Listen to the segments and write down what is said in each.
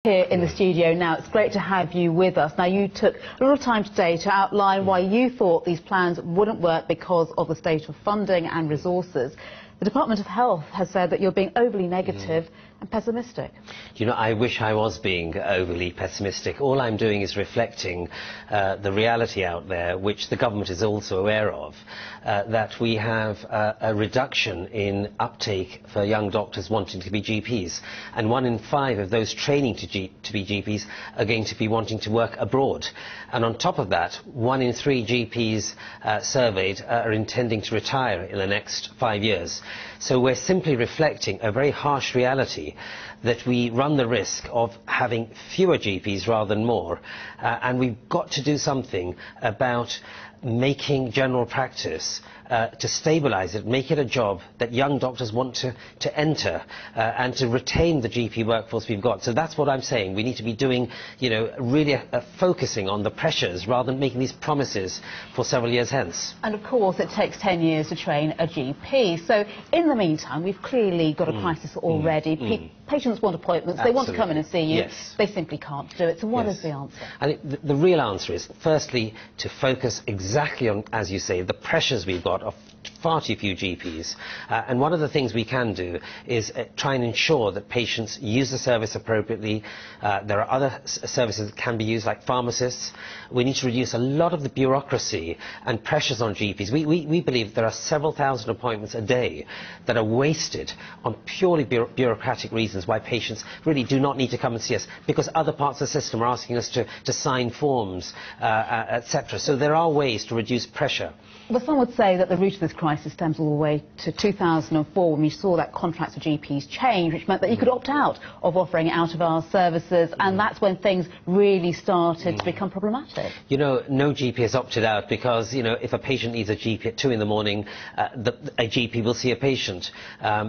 Here in the studio now. It's great to have you with us. Now, you took a little time today to outline why you thought these plans wouldn't work because of the state of funding and resources. The Department of Health has said that you're being overly negative and pessimistic. You know, I wish I was being overly pessimistic. All I'm doing is reflecting the reality out there, which the government is also aware of, that we have a reduction in uptake for young doctors wanting to be GPs. And 1 in 5 of those training to be GPs are going to be wanting to work abroad. And on top of that, 1 in 3 GPs surveyed are intending to retire in the next 5 years. So we're simply reflecting a very harsh reality that we run the risk of having fewer GPs rather than more. And we've got to do something about making general practice, to stabilise it, make it a job that young doctors want to enter, and to retain the GP workforce we've got. So that's what I'm saying. We need to be doing, you know, really focusing on the pressures rather than making these promises for several years hence. And of course it takes 10 years to train a GP. So in the meantime, we've clearly got a crisis already. Patients want appointments, they want to come in and see you, they simply can't do it. So what is the answer? And the real answer is, firstly, to focus exactly on, as you say, the pressures we've got of far too few GPs. And one of the things we can do is try and ensure that patients use the service appropriately. There are other services that can be used, like pharmacists. We need to reduce a lot of the bureaucracy and pressures on GPs. We believe there are several thousand appointments a day that are wasted on purely bureaucratic reasons, why patients really do not need to come and see us, because other parts of the system are asking us to sign forms, etc. So there are ways to reduce pressure. Well, some would say that the root of this crisis stems all the way to 2004, when we saw that contracts for GPs change, which meant that you could opt out of offering out-of-hours services, and that's when things really started to become problematic. You know, no GP has opted out because, you know, if a patient needs a GP at 2 in the morning, a GP will see a patient.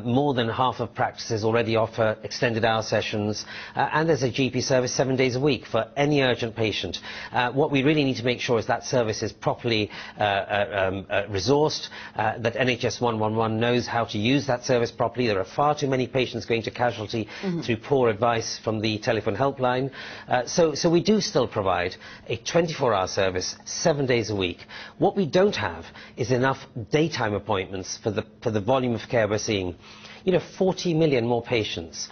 More than half of practices already offer extended hour sessions, and there's a GP service 7 days a week for any urgent patient. What we really need to make sure is that service is properly resourced, that NHS 111 knows how to use that service properly. There are far too many patients going to casualty through poor advice from the telephone helpline. So we do still provide a 24-hour service 7 days a week. What we don't have is enough daytime appointments for the volume of care we're seeing. You know, 40 million more patients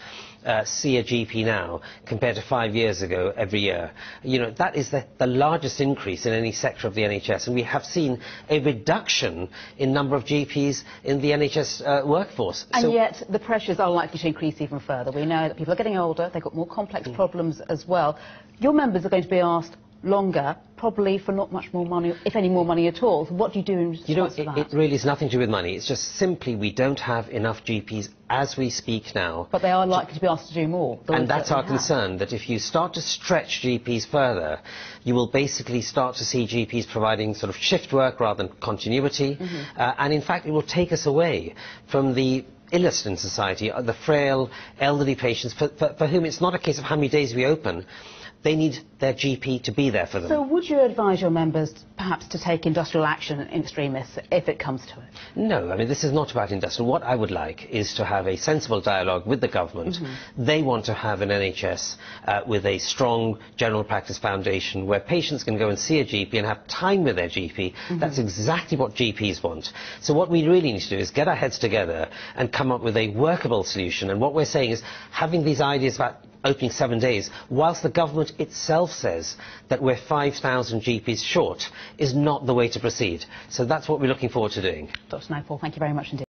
see a GP now compared to 5 years ago every year. You know, that is the largest increase in any sector of the NHS, and we have seen a reduction in number of GPs in the NHS workforce. And yet the pressures are likely to increase even further. We know that people are getting older, they've got more complex problems as well. Your members are going to be asked longer, probably for not much more money, if any more money at all. So what do you do in response to that? It really is nothing to do with money. It's just simply we don't have enough GPs as we speak now. But they are likely to be asked to do more. And that's our concern, that if you start to stretch GPs further, you will basically start to see GPs providing sort of shift work rather than continuity. And in fact, it will take us away from the illest in society, the frail, elderly patients, for whom it's not a case of how many days we open. They need their GP to be there for them. So would you advise your members perhaps to take industrial action in extremis if it comes to it? No, I mean, this is not about industrial. What I would like is to have a sensible dialogue with the government. They want to have an NHS with a strong general practice foundation where patients can go and see a GP and have time with their GP. That's exactly what GPs want. So what we really need to do is get our heads together and come up with a workable solution. And what we're saying is having these ideas about opening 7 days, whilst the government itself says that we're 5,000 GPs short, is not the way to proceed. So that's what we're looking forward to doing. Dr. Nagpaul, thank you very much indeed.